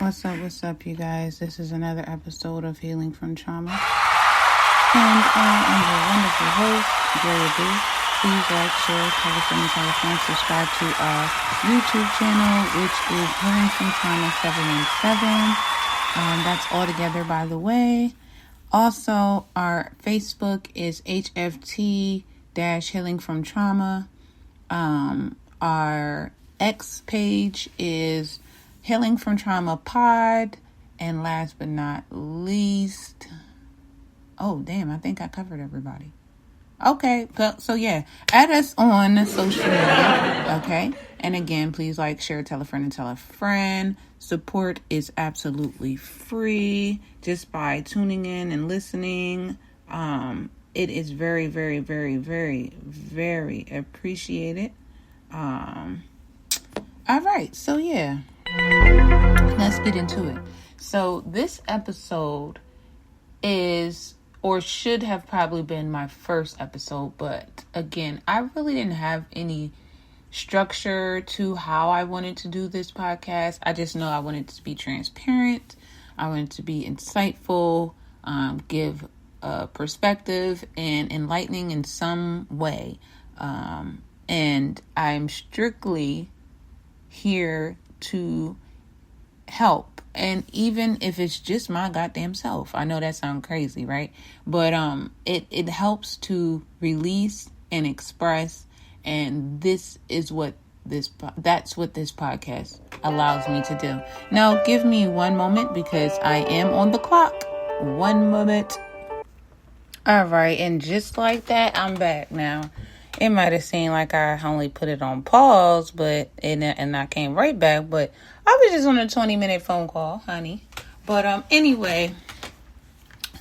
What's up, you guys? This is another episode of Healing from Trauma. And I'm your wonderful host, Drea B. Please like, share, tell a friend, subscribe to our YouTube channel, which is Healing from Trauma 717. That's all together, by the way. Also, our Facebook is HFT-Healing from Trauma. Our X page is Healing from Trauma Pod. And last but not least, I think I covered everybody. Okay, so yeah, add us on social media, okay? And again, please like, share, tell a friend, and tell a friend. Support is absolutely free just by tuning in and listening. It is very, very, very, very, very appreciated. All right, so yeah, let's get into it. So this episode is, or should have probably been, my first episode, but again, I really didn't have any structure to how I wanted to do this podcast. I just know I wanted to be transparent. I wanted to be insightful, give a perspective and enlightening in some way. And I'm strictly here to help. And even if it's just my goddamn self, I know that sounds crazy, right? But it helps to release and express, and that's what this podcast allows me to do. Now, give me one moment because I am on the clock. One moment. All right, and just like that, I'm back now. It might have seemed like I only put it on pause, and I came right back, but I was just on a 20-minute phone call, honey. But anyway,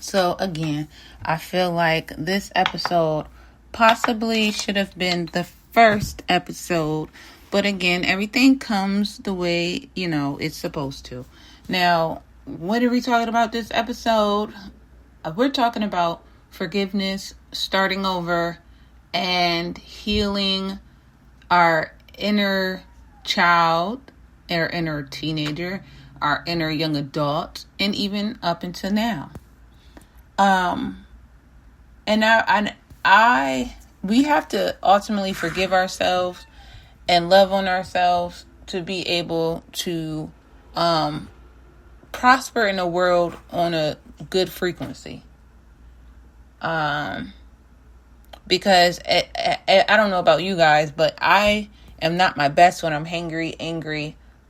so again, I feel like this episode possibly should have been the first episode, but again, everything comes the way, it's supposed to. Now, what are we talking about this episode? We're talking about forgiveness, starting over, and healing our inner child, our inner teenager, our inner young adult, and even up until now. We have to ultimately forgive ourselves and love on ourselves to be able to prosper in a world on a good frequency. Because I don't know about you guys, but I am not my best when I'm angry,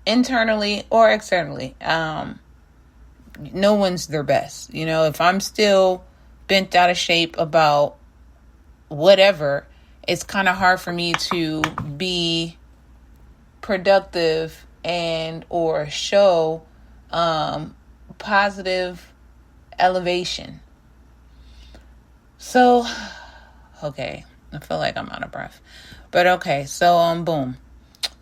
internally or externally. No one's their best. If I'm still bent out of shape about whatever, it's kind of hard for me to be productive and or show positive elevation. So, okay, I feel like I'm out of breath, but okay. So, boom.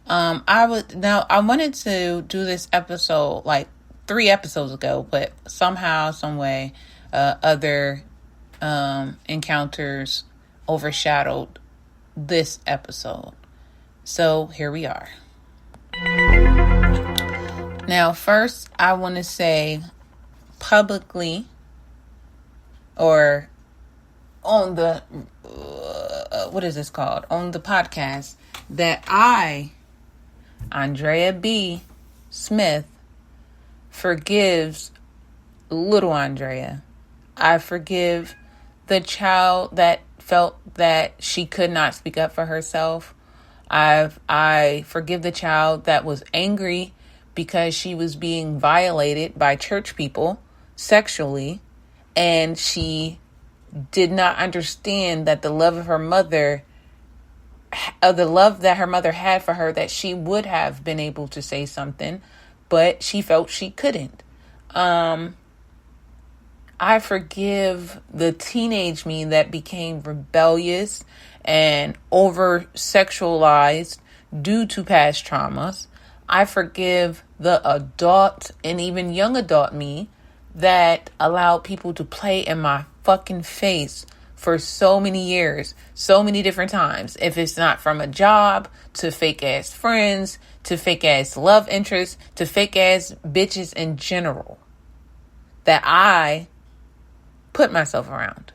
I wanted to do this episode like 3 episodes ago, but somehow, some way, other encounters overshadowed this episode. So here we are. Now, first, I want to say publicly, or on the what is this called? On the podcast, that I, Andrea B. Smith, forgives little Andrea. I forgive the child that felt that she could not speak up for herself. I forgive the child that was angry because she was being violated by church people sexually, and she did not understand that the love of her mother, the love that her mother had for her, that she would have been able to say something, but she felt she couldn't. I forgive the teenage me that became rebellious and over sexualized due to past traumas. I forgive the adult and even young adult me that allowed people to play in my fucking face for so many years, so many different times. If it's not from a job, to fake ass friends, to fake ass love interests, to fake ass bitches in general, that I put myself around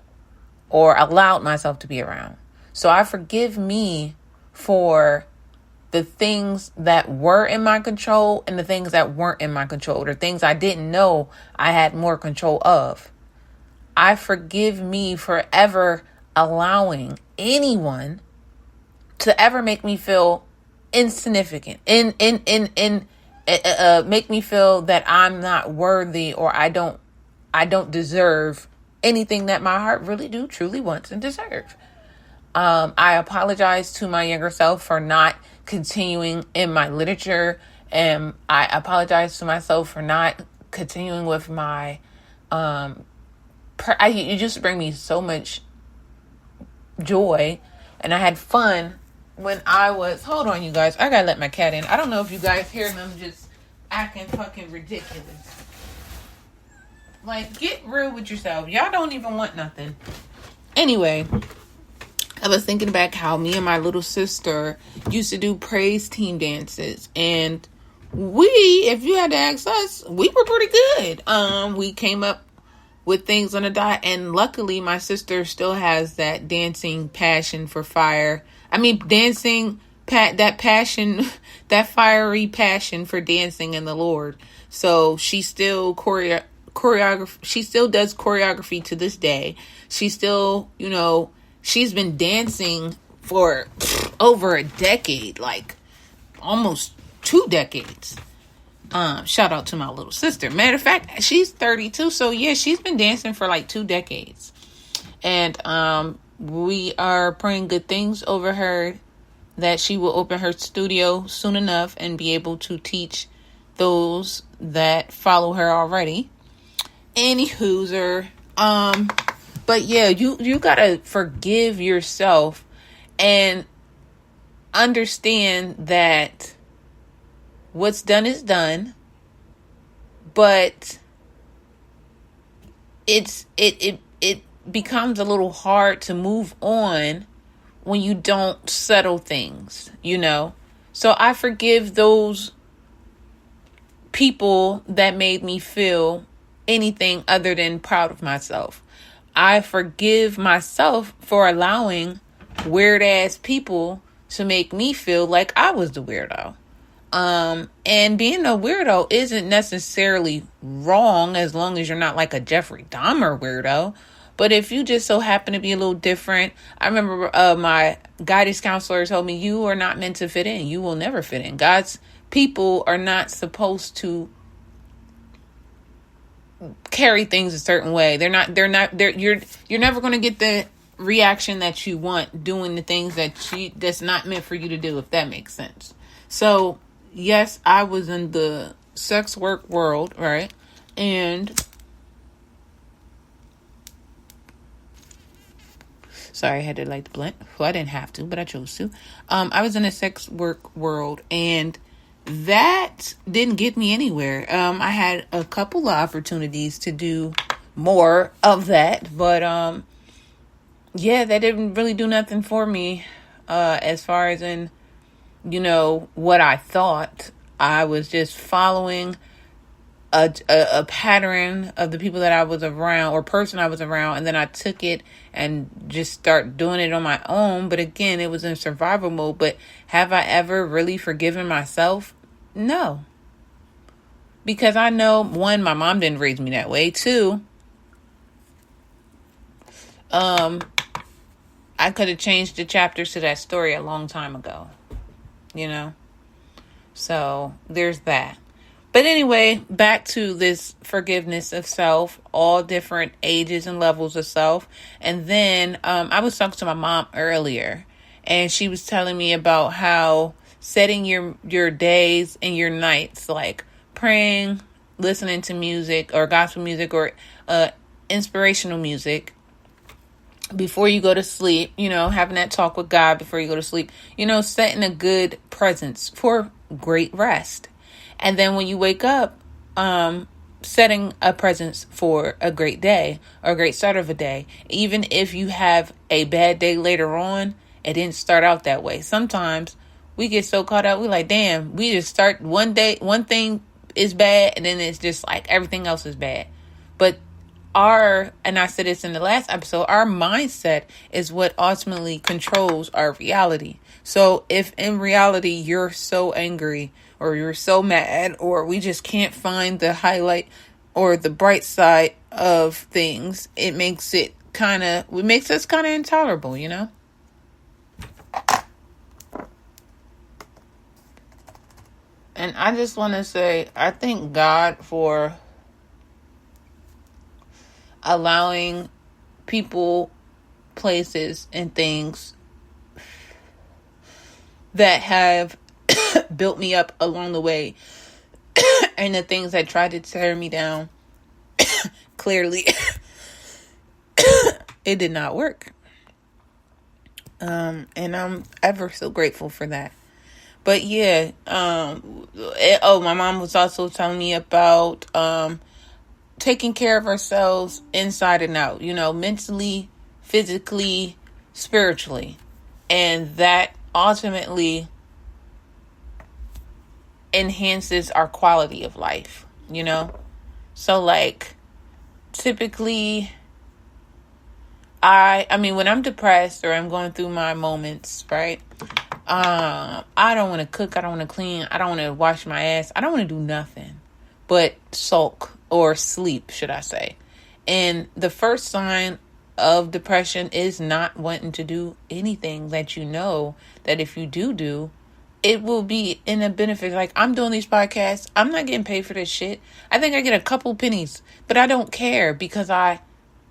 or allowed myself to be around. So I forgive me for the things that were in my control and the things that weren't in my control, or things I didn't know I had more control of. I forgive me for ever allowing anyone to ever make me feel insignificant, make me feel that I'm not worthy, or I don't deserve anything that my heart really do truly wants and deserve. I apologize to my younger self for not continuing in my literature, and I apologize to myself for not continuing with my you just bring me so much joy, and I had fun when I was, hold on you guys, I gotta let my cat in. I don't know if you guys hear them just acting fucking ridiculous. Like, get real with yourself. Y'all don't even want nothing. Anyway, I was thinking back how me and my little sister used to do praise team dances, and we, if you had to ask us, we were pretty good. We came up with things on the dot, and luckily my sister still has that dancing passion for fire. I mean, that passion, that fiery passion for dancing in the Lord. So she still she still does choreography to this day. She still, she's been dancing for over a decade, like almost 2 decades. Shout out to my little sister. Matter of fact, she's 32. So yeah, she's been dancing for like 2 decades. And we are praying good things over her, that she will open her studio soon enough and be able to teach those that follow her already. Anywho'ser. But yeah, you gotta forgive yourself and understand that what's done is done, but it becomes a little hard to move on when you don't settle things, So I forgive those people that made me feel anything other than proud of myself. I forgive myself for allowing weird ass people to make me feel like I was the weirdo. And being a weirdo isn't necessarily wrong as long as you're not like a Jeffrey Dahmer weirdo. But if you just so happen to be a little different, I remember my guidance counselor told me, you are not meant to fit in. You will never fit in. God's people are not supposed to carry things a certain way. You're never going to get the reaction that you want doing the things that's not meant for you to do, if that makes sense. So yes, I was in the sex work world, right? And sorry, I had to light the blunt. Well, I didn't have to, but I chose to. I was in the sex work world, and that didn't get me anywhere. I had a couple of opportunities to do more of that, but yeah, that didn't really do nothing for me as far as in, what I thought. I was just following a pattern of the people that I was around, or person I was around, and then I took it and just start doing it on my own. But again, it was in survival mode. But have I ever really forgiven myself? No. Because I know, one, my mom didn't raise me that way. Two, I could have changed the chapters to that story a long time ago. So there's that. But anyway, back to this forgiveness of self, all different ages and levels of self. And then I was talking to my mom earlier, and she was telling me about how setting your days and your nights, like praying, listening to music or gospel music or inspirational music before you go to sleep, having that talk with God before you go to sleep, setting a good presence for great rest. And then when you wake up, setting a presence for a great day or a great start of a day. Even if you have a bad day later on, it didn't start out that way. Sometimes we get so caught up, we're like, damn, we just start one day, one thing is bad, and then it's just like everything else is bad. But and I said this in the last episode, our mindset is what ultimately controls our reality. So if in reality you're so angry or you're so mad, or we just can't find the highlight or the bright side of things, it makes us kind of intolerable, you know? And I just want to say, I thank God for allowing people, places, and things that have built me up along the way, and the things that tried to tear me down, clearly, it did not work. And I'm ever so grateful for that. But yeah, my mom was also telling me about taking care of ourselves inside and out, mentally, physically, spiritually. And that ultimately enhances our quality of life, So like, typically, I mean, when I'm depressed or I'm going through my moments, right? I don't want to cook. I don't want to clean. I don't want to wash my ass. I don't want to do nothing but sulk or sleep, should I say. And the first sign of depression is not wanting to do anything that you know that if you do, it will be in a benefit. Like, I'm doing these podcasts. I'm not getting paid for this shit. I think I get a couple pennies, but I don't care because I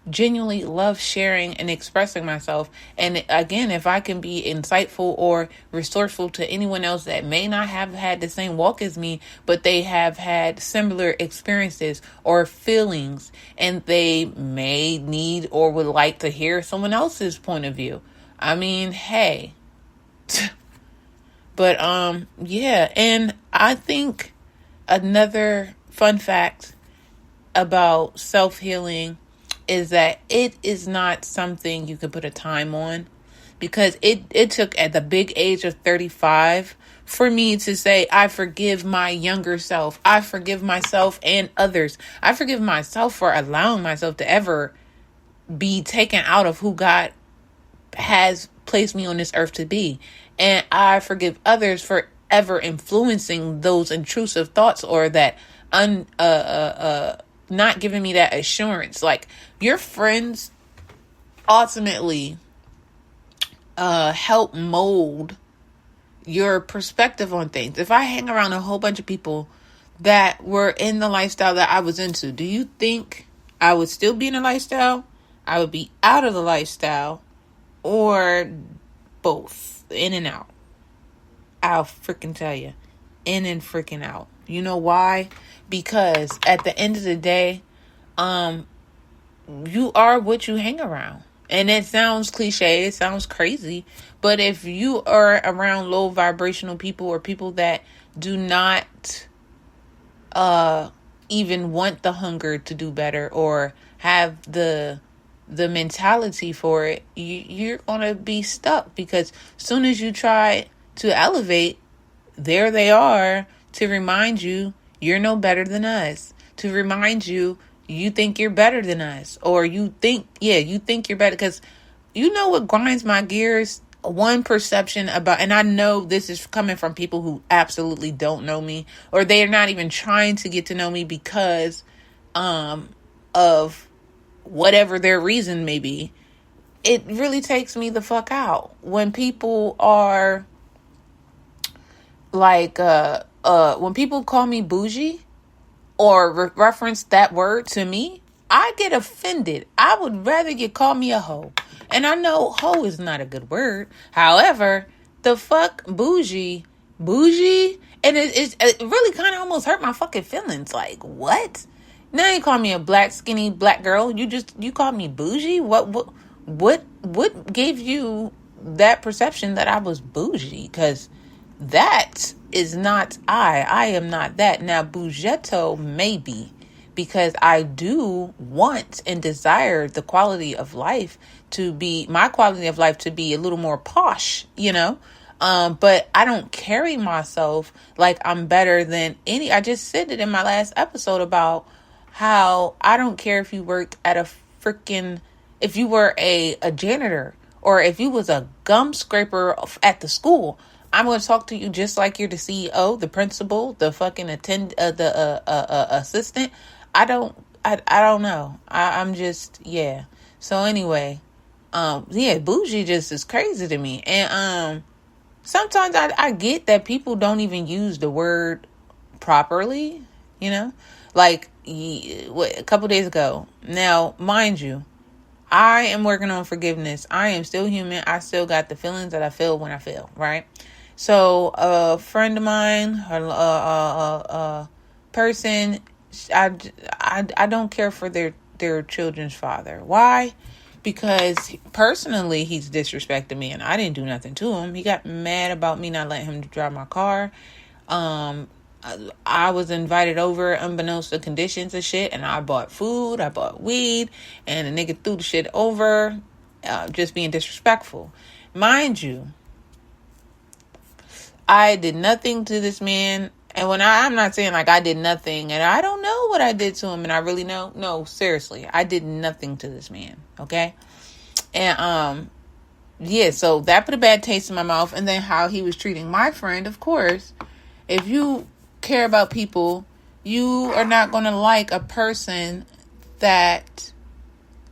genuinely love sharing and expressing myself. And again, if I can be insightful or resourceful to anyone else that may not have had the same walk as me, but they have had similar experiences or feelings, and they may need or would like to hear someone else's point of view, I mean, hey. But yeah, and I think another fun fact about self-healing is that it is not something you can put a time on, because it took at the big age of 35 for me to say, I forgive my younger self. I forgive myself and others. I forgive myself for allowing myself to ever be taken out of who God has placed me on this earth to be. And I forgive others for ever influencing those intrusive thoughts or that not giving me that assurance. Like, your friends ultimately help mold your perspective on things. If I hang around a whole bunch of people that were in the lifestyle that I was into, do you think I would still be in the lifestyle? I would be out of the lifestyle, or both, in and out. I'll freaking tell you, in and freaking out. You know why? Because at the end of the day, you are what you hang around. And it sounds cliche, it sounds crazy, but if you are around low vibrational people or people that do not even want the hunger to do better or have the mentality for it, you're gonna be stuck, because as soon as you try to elevate, there they are to remind you you're no better than us, to remind you you think you're better than us, or you think you're better. Because you know what grinds my gears? One perception about, and I know this is coming from people who absolutely don't know me, or they are not even trying to get to know me because of whatever their reason may be. It really takes me the fuck out when people are like, when people call me bougie or reference that word to me, I get offended. I would rather you call me a hoe. And I know hoe is not a good word. However, the fuck bougie, and it really kind of almost hurt my fucking feelings. Like, what? Now you call me a black, skinny black girl. You called me bougie? What gave you that perception that I was bougie? Because that is not I. I am not that. Now, bougetto, maybe. because I do want and desire the quality of life to be, my quality of life to be a little more posh, but I don't carry myself like I'm better than any. I just said it in my last episode about how I don't care if you worked at a freaking, if you were a janitor or if you was a gum scraper at the school. I'm going to talk to you just like you're the CEO, the principal, the fucking assistant. I don't know. I'm just, yeah. So anyway, bougie just is crazy to me. And, sometimes I get that people don't even use the word properly, like a couple days ago. Now, mind you, I am working on forgiveness. I am still human. I still got the feelings that I feel when I feel, right? So a friend of mine, a person, I don't care for their children's father. Why? Because personally, he's disrespected me and I didn't do nothing to him. He got mad about me not letting him drive my car. I was invited over unbeknownst to conditions and shit, and I bought food, I bought weed, and the nigga threw the shit over, just being disrespectful. Mind you, I did nothing to this man. And when I'm not saying like I did nothing and I don't know what I did to him and I really know. No, seriously, I did nothing to this man. Okay. And, so that put a bad taste in my mouth. And then how he was treating my friend, of course, if you care about people, you are not going to like a person that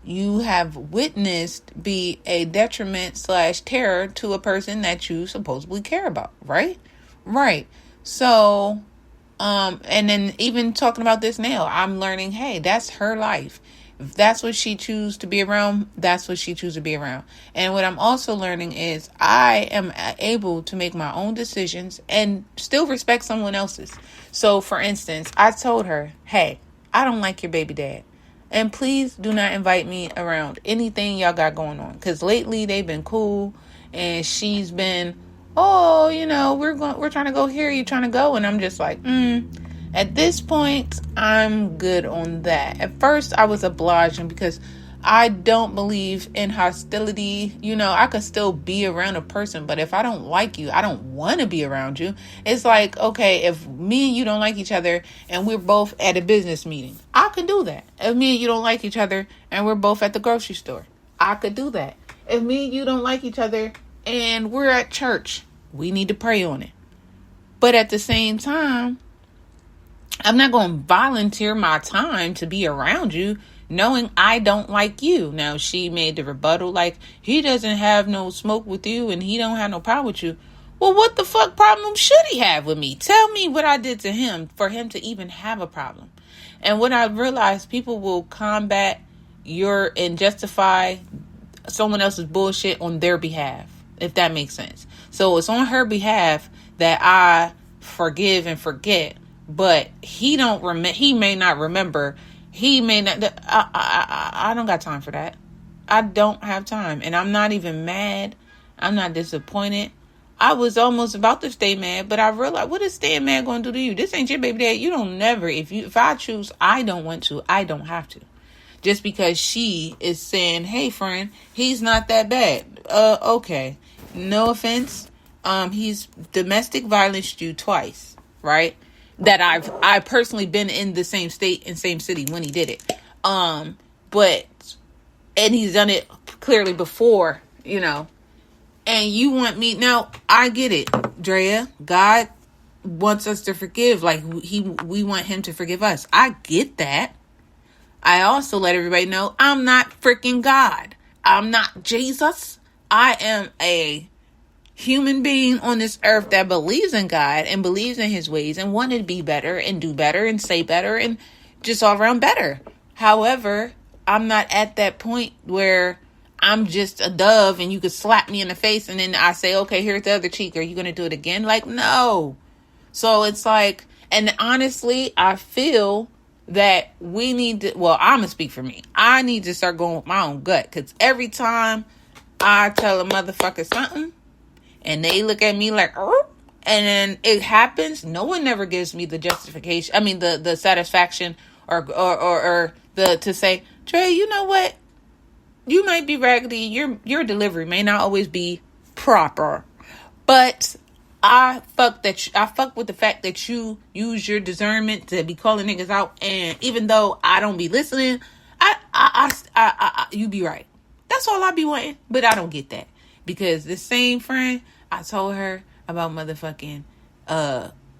you have witnessed be a detriment / terror to a person that you supposedly care about. Right. So, and then even talking about this now, I'm learning, hey, that's her life. If that's what she chooses to be around, that's what she chooses to be around. And what I'm also learning is I am able to make my own decisions and still respect someone else's. So, for instance, I told her, hey, I don't like your baby dad. And please do not invite me around anything y'all got going on. Because lately they've been cool. And she's been, we're trying to go here. You trying to go? And I'm just like, At this point, I'm good on that. At first, I was obliging because I don't believe in hostility. I could still be around a person, but if I don't like you, I don't want to be around you. It's like, okay, if me and you don't like each other and we're both at a business meeting, I can do that. If me and you don't like each other and we're both at the grocery store, I could do that. If me and you don't like each other and we're at church, we need to pray on it. But at the same time, I'm not going to volunteer my time to be around you knowing I don't like you. Now, she made the rebuttal like, he doesn't have no smoke with you and he don't have no problem with you. Well, what the fuck problem should he have with me? Tell me what I did to him for him to even have a problem. And what I realized, people will combat and justify someone else's bullshit on their behalf, if that makes sense. So it's on her behalf that I forgive and forget. But he may not remember. He may not. I don't got time for that. I don't have time. And I'm not even mad. I'm not disappointed. I was almost about to stay mad, but I realized, what is staying mad going to do to you? This ain't your baby dad. You don't never. If I choose, I don't want to. I don't have to. Just because she is saying, hey, friend, he's not that bad. Okay. No offense. He's domestic violence you twice, right? That I've personally been in the same state and same city when he did it. And he's done it clearly before, and you want me now. I get it, Drea. God wants us to forgive. Like we want him to forgive us. I get that. I also let everybody know I'm not freaking God. I'm not Jesus. I am a human being on this earth that believes in God and believes in his ways and wanted to be better and do better and say better and just all around better. However, I'm not at that point where I'm just a dove and you could slap me in the face and then I say, okay, here's the other cheek. Are you going to do it again? Like, no. So it's like, and honestly, I feel that we need to, well, I'm going to speak for me. I need to start going with my own gut, because every time I tell a motherfucker something, and they look at me like, oh, and then it happens. No one ever gives me the justification. I mean, the satisfaction or the to say, Trey, you know what? You might be raggedy. Your delivery may not always be proper, but I fuck with the fact that you use your discernment to be calling niggas out, and even though I don't be listening, you be right. That's all I be wanting, but I don't get that because the same friend I told her about motherfucking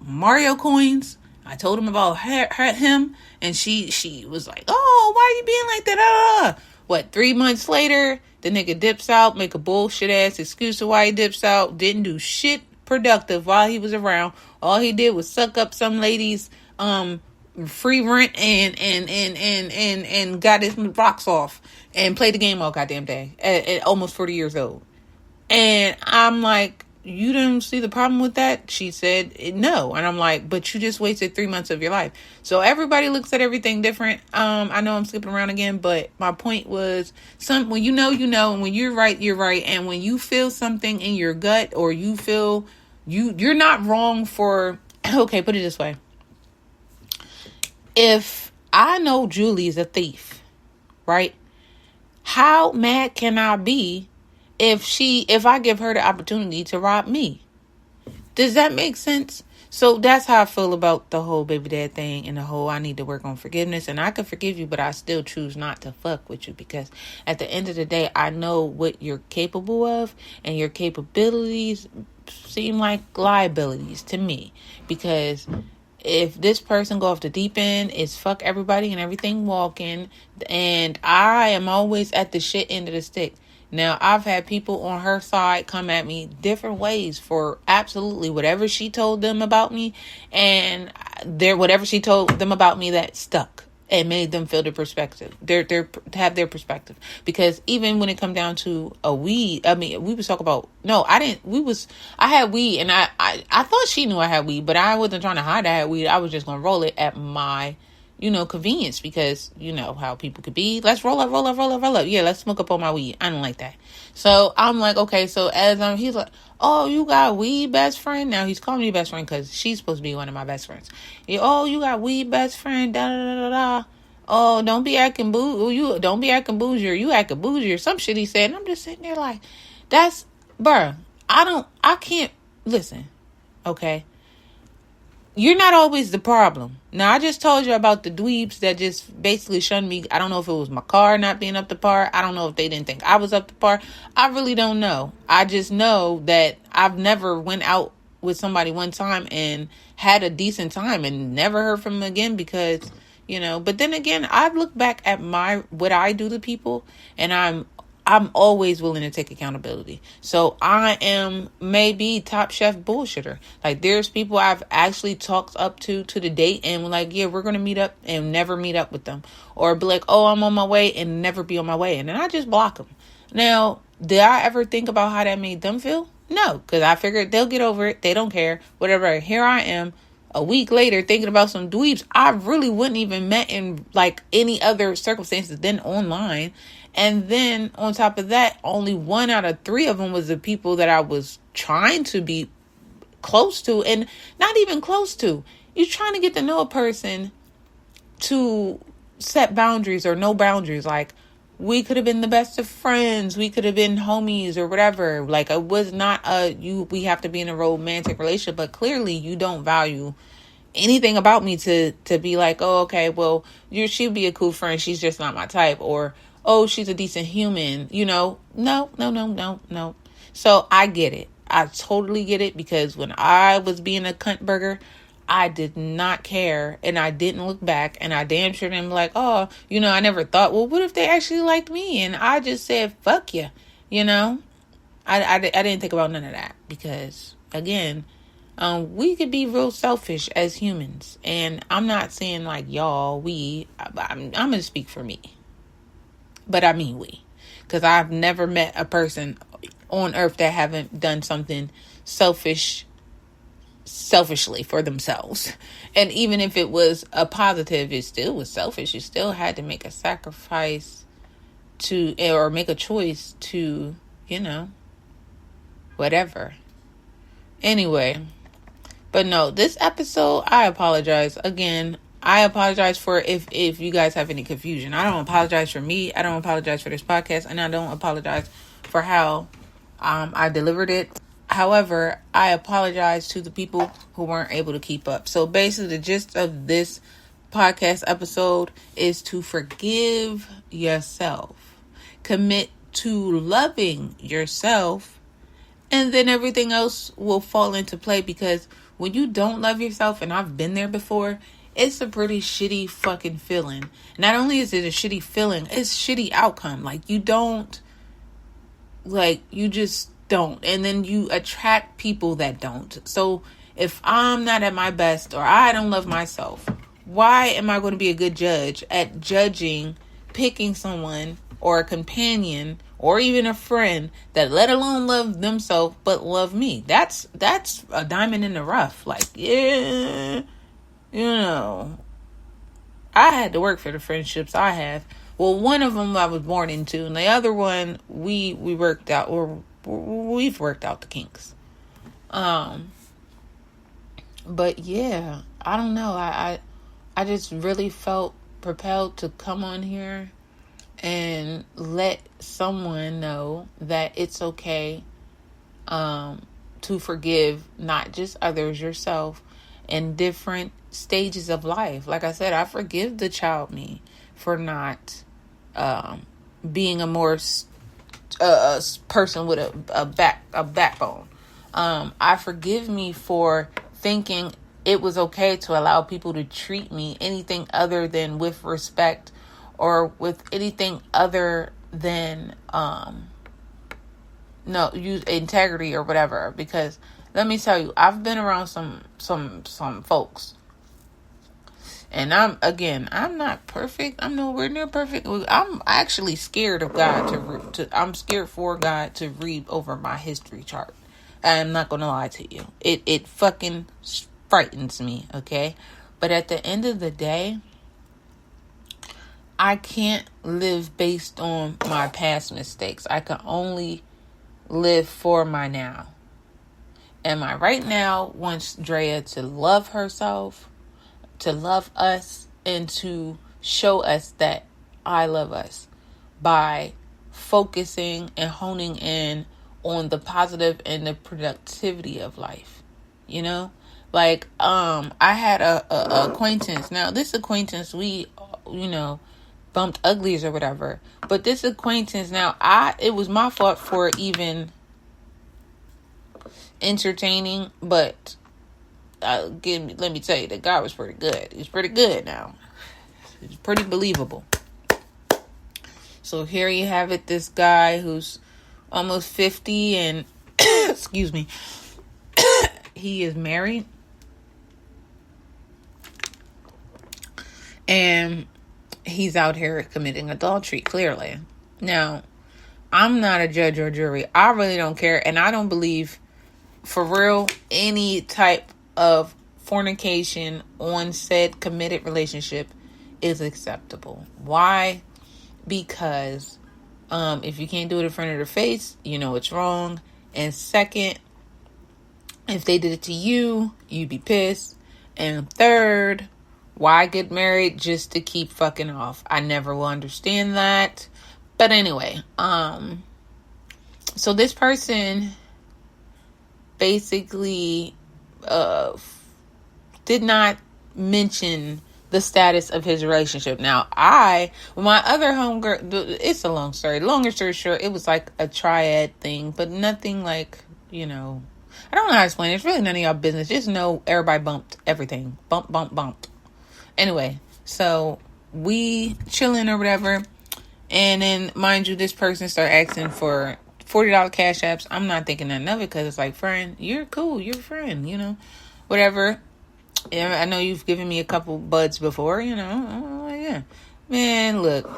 Mario coins. I told him about him, and she was like, "Oh, why are you being like that?" What, 3 months later, the nigga dips out, make a bullshit ass excuse of why he dips out, didn't do shit productive while he was around. All he did was suck up some lady's free rent and got his rocks off and played the game all goddamn day at almost 40 years old. And I'm like, you didn't see the problem with that? She said no. And I'm like, but you just wasted 3 months of your life. So everybody looks at everything different. I know I'm skipping around again, but my point was, when you know, and when you're right, you're right. And when you feel something in your gut, or you feel you're not wrong for, okay, put it this way. If I know Julie's a thief, right? How mad can I be if I give her the opportunity to rob me? Does that make sense? So that's how I feel about the whole baby dad thing and the whole I need to work on forgiveness. And I could forgive you, but I still choose not to fuck with you, because at the end of the day, I know what you're capable of, and your capabilities seem like liabilities to me. Because if this person go off the deep end, it's fuck everybody and everything walking, and I am always at the shit end of the stick. Now, I've had people on her side come at me different ways for absolutely whatever she told them about me, and whatever she told them about me that stuck and made them feel the perspective. Have their perspective. Because even when it come down to a weed, I mean, we was talking about, no, I didn't, I had weed, and I thought she knew I had weed, but I wasn't trying to hide I had weed. I was just going to roll it at my convenience, because you know how people could be. Let's roll up. Yeah, let's smoke up on my weed. I don't like that. So I'm like, okay, so he's like, oh, you got weed best friend? Now he's calling me best friend because she's supposed to be one of my best friends. Yeah, oh, you got weed best friend, da da da da. Oh, don't be acting you don't be acting bougie, you acting bougie or some shit he said. And I'm just sitting there like, that's, bruh, I can't, listen, okay? You're not always the problem. Now, I just told you about the dweebs that just basically shunned me. I don't know if it was my car not being up to par. I don't know if they didn't think I was up to par. I really don't know. I just know that I've never went out with somebody one time and had a decent time and never heard from them again, because, but then again, I look back at what I do to people, and I'm always willing to take accountability. So I am maybe top chef bullshitter. Like, there's people I've actually talked up to the date and like, yeah, we're going to meet up, and never meet up with them. Or be like, oh, I'm on my way, and never be on my way. And then I just block them. Now, did I ever think about how that made them feel? No, because I figured they'll get over it. They don't care. Whatever. Here I am, a week later, thinking about some dweebs I really wouldn't even met in like any other circumstances than online. And then on top of that, only 1 out of 3 of them was the people that I was trying to be close to, and not even close to. You're trying to get to know a person to set boundaries or no boundaries. Like, we could have been the best of friends. We could have been homies or whatever. Like, it was not we have to be in a romantic relationship, but clearly you don't value anything about me to be like, oh, okay, well, she'd be a cool friend. She's just not my type. Or, oh, she's a decent human. No. So I get it. I totally get it, because when I was being a cunt burger, I did not care, and I didn't look back, and I damn sure didn't be like, oh, I never thought, well, what if they actually liked me? And I just said, fuck you, I didn't think about none of that, because, again, we could be real selfish as humans, and I'm not saying like y'all, I'm going to speak for me. But I mean we, because I've never met a person on earth that haven't done something selfishly for themselves. And even if it was a positive, it still was selfish. You still had to make a sacrifice or make a choice to, whatever. Anyway, but no, this episode, I apologize again. I apologize for if you guys have any confusion. I don't apologize for me. I don't apologize for this podcast. And I don't apologize for how I delivered it. However, I apologize to the people who weren't able to keep up. So basically, the gist of this podcast episode is to forgive yourself. Commit to loving yourself. And then everything else will fall into play, because when you don't love yourself, and I've been there before, it's a pretty shitty fucking feeling. Not only is it a shitty feeling, it's shitty outcome. Like, you just don't. And then you attract people that don't. So if I'm not at my best, or I don't love myself, why am I going to be a good judge at picking someone or a companion or even a friend that, let alone love themselves, but love me? That's a diamond in the rough. Like, yeah, I had to work for the friendships I have. Well, one of them I was born into, and the other one we worked out, or we've worked out the kinks. But yeah, I don't know. I just really felt propelled to come on here and let someone know that it's okay to forgive not just others, yourself, in different stages of life. Like I said, I forgive the child me for not being a more person with a backbone. I forgive me for thinking it was okay to allow people to treat me anything other than with respect, or with anything other than use integrity or whatever. Because let me tell you, I've been around some folks, and I'm not perfect. I'm nowhere near perfect. I'm actually scared of God I'm scared for God to read over my history chart. I'm not gonna lie to you. It fucking frightens me, okay? But at the end of the day, I can't live based on my past mistakes. I can only live for my now. And my right now wants Drea to love herself, to love us, and to show us that I love us by focusing and honing in on the positive and the productivity of life. Like, I had a acquaintance. Now, this acquaintance, we, bumped uglies or whatever. But this acquaintance, now, it was my fault for even entertaining. But let me tell you, the guy was pretty good. He's pretty good now. He's pretty believable. So here you have it. This guy who's almost 50 and excuse me, he is married. And he's out here committing adultery, clearly. Now, I'm not a judge or jury. I really don't care. And I don't believe, for real, any type of fornication on said committed relationship is acceptable. Why? Because if you can't do it in front of their face, you know it's wrong. And second, if they did it to you, you'd be pissed. And third, why get married just to keep fucking off? I never will understand that. But anyway, so this person basically did not mention the status of his relationship. Now, my other homegirl, it's a long story. Longer story short, it was like a triad thing, but nothing like, I don't know how to explain it. It's really none of y'all business. Just know everybody bumped everything. Bumped. Anyway, so we chilling or whatever. And then, mind you, this person started asking for $40 cash apps. I'm not thinking nothing of it, because it's like, friend, you're cool. You're a friend, whatever. Yeah, I know you've given me a couple buds before, yeah. Man, look,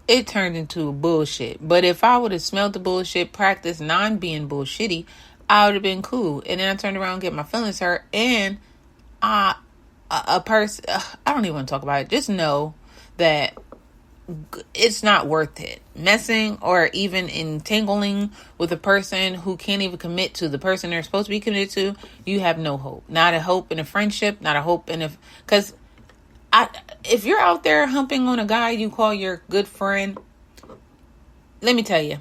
it turned into bullshit. But if I would have smelled the bullshit, practiced non-being bullshitty, I would have been cool. And then I turned around and get my feelings hurt. And a person, I don't even want to talk about it. Just know that it's not worth it. Messing or even entangling with a person who can't even commit to the person they're supposed to be committed to, you have no hope. Not a hope in a friendship, not a hope in because if you're out there humping on a guy you call your good friend, let me tell you,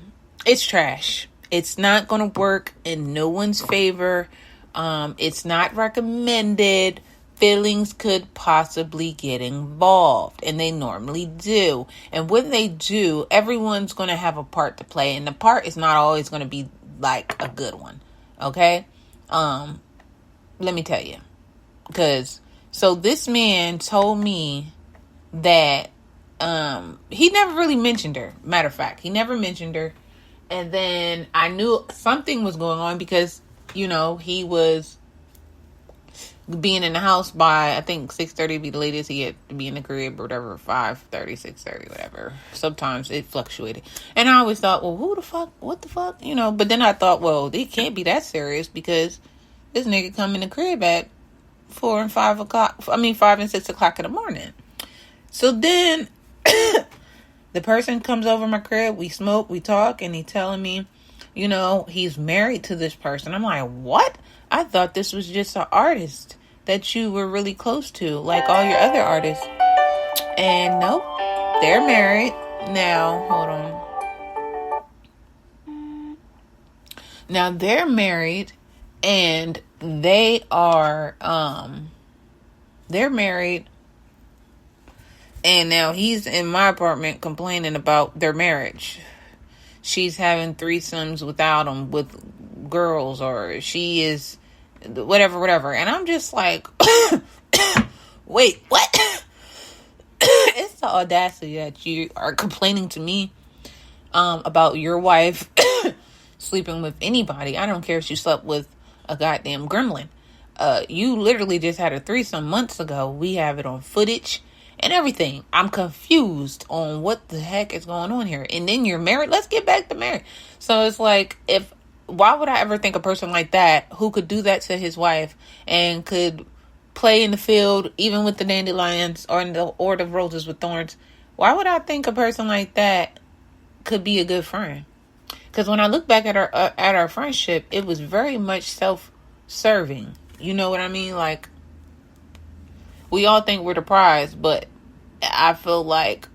it's trash. It's not going to work in no one's favor. It's not recommended. Feelings could possibly get involved, and they normally do. And when they do, everyone's going to have a part to play, and the part is not always going to be like a good one. Okay? Let me tell you. So this man told me that he never really mentioned her. Matter of fact, he never mentioned her. And then I knew something was going on because, he was being in the house by, I think, 6:30 be the latest. He had to be in the crib or whatever, 5:30, 6:30, whatever. Sometimes it fluctuated. And I always thought, well, what the fuck? But then I thought, well, it can't be that serious because this nigga come in the crib at 4 and 5 and 6 o'clock in the morning. So then the person comes over my crib, we smoke, we talk, and he telling me, he's married to this person. I'm like, what? I thought this was just an artist that you were really close to, like all your other artists. And nope, they're married. Now, hold on. Now they're married, and they're married. And now he's in my apartment complaining about their marriage. She's having threesomes without him, with girls, or she is whatever. And I'm just like, wait, what? It's the audacity that you are complaining to me about your wife sleeping with anybody. I don't care if you slept with a goddamn gremlin. You literally just had a threesome months ago. We have it on footage and everything. I'm confused on what the heck is going on here. And then you're married. Let's get back to married. So it's like, why would I ever think a person like that who could do that to his wife and could play in the field even with the dandelions or the roses with thorns? Why would I think a person like that could be a good friend? Because when I look back at our friendship, it was very much self-serving. You know what I mean? Like, we all think we're the prize, but I feel like,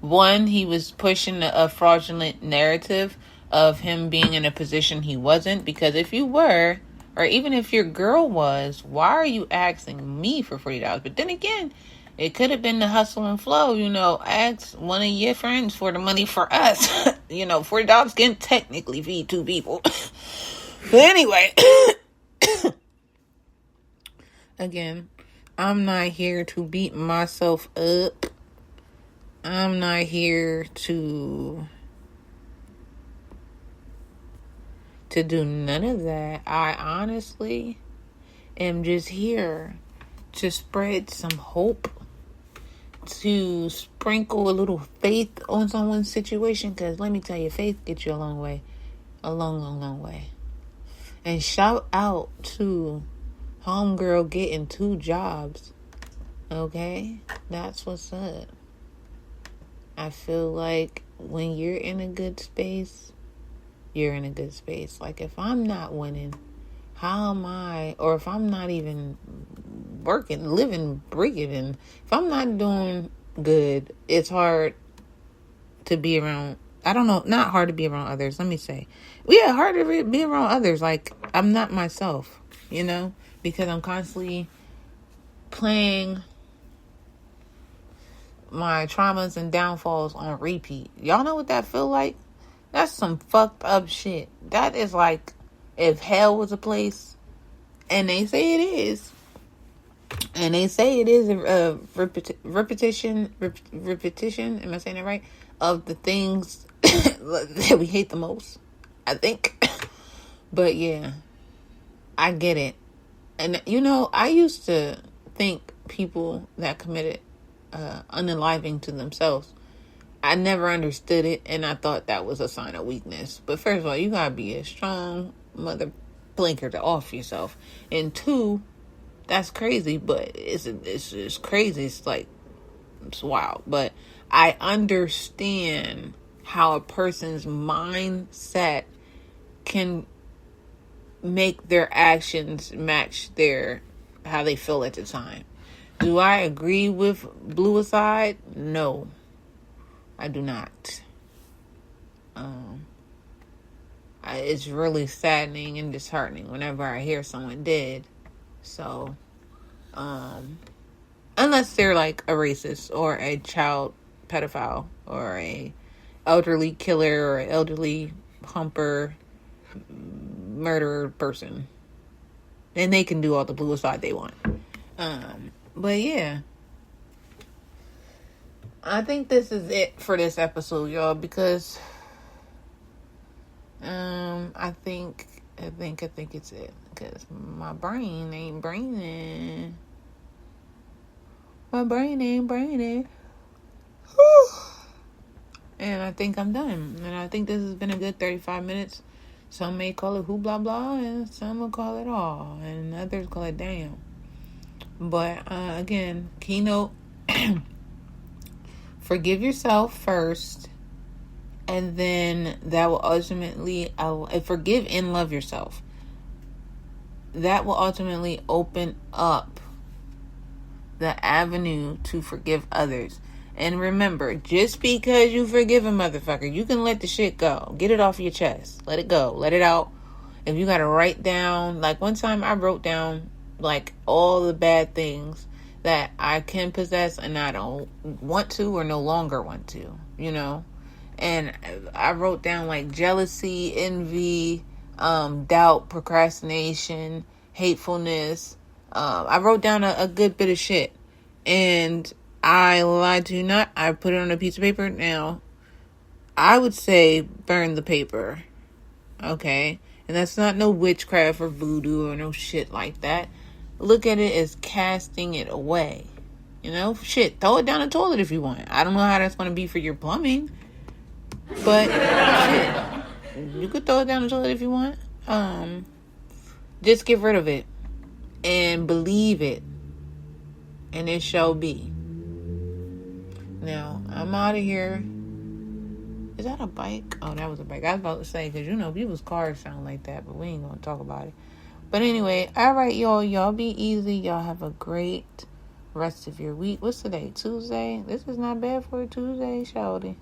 one, he was pushing a fraudulent narrative of him being in a position he wasn't. Because if you were, or even if your girl was, why are you asking me for $40? But then again, it could have been the hustle and flow. Ask one of your friends for the money for us. $40 can technically feed two people. But anyway, again, I'm not here to beat myself up. I'm not here to do none of that. I honestly am just here to spread some hope, to sprinkle a little faith on someone's situation. Because let me tell you, faith gets you a long way. A long, long, long way. And shout out to homegirl getting 2 jobs. Okay? That's what's up. I feel like when you're in a good space, you're in a good space. Like, if I'm not winning, how am I? Or if I'm not even working, living, breathing, if I'm not doing good, it's hard to be around. I don't know, not hard to be around others. Let me say, yeah, hard to be around others. Like, I'm not myself, because I'm constantly playing my traumas and downfalls on repeat. Y'all know what that feel like? That's some fucked up shit. That is like if hell was a place, and they say it is. And they say it is a repetition, am I saying that right? Of the things that we hate the most, I think. But yeah, I get it. And I used to think people that committed unaliving to themselves, I never understood it, and I thought that was a sign of weakness. But first of all, you gotta be a strong mother blinker to off yourself. And 2, that's crazy, but it's crazy. It's like, it's wild. But I understand how a person's mindset can make their actions match how they feel at the time. Do I agree with bluicide? No, I do not. It's really saddening and disheartening whenever I hear someone dead. So, unless they're like a racist or a child pedophile or a elderly killer or elderly humper murderer person, then they can do all the bluicide they want. But yeah, I think this is it for this episode, y'all, because I think it's it, because my brain ain't braining. My brain ain't braining. And I think I'm done. And I think this has been a good 35 minutes. Some may call it who blah blah, and some will call it all, and others call it damn. But again, keynote: forgive yourself first, and then that will ultimately forgive and love yourself. That will ultimately open up the avenue to forgive others. And remember, just because you forgive a motherfucker, you can let the shit go. Get it off your chest. Let it go. Let it out. If you gotta write down, like one time I wrote down like all the bad things that I can possess and I don't want to or no longer want to, you know? And I wrote down like jealousy, envy, doubt, procrastination, hatefulness. I wrote down a good bit of shit. And I lied to you not. I put it on a piece of paper. Now, I would say burn the paper. Okay? And that's not no witchcraft or voodoo or no shit like that. Look at it as casting it away. You know? Shit, throw it down the toilet if you want. I don't know how that's going to be for your plumbing. But, shit. You could throw it down the toilet if you want. Just get rid of it. And believe it. And it shall be. Now, I'm out of here. Is that a bike? Oh, that was a bike. I was about to say, because, you know, people's cars sound like that, but we ain't going to talk about it. But anyway, all right, y'all. Y'all be easy. Y'all have a great rest of your week. What's today? Tuesday? This is not bad for a Tuesday, shawty.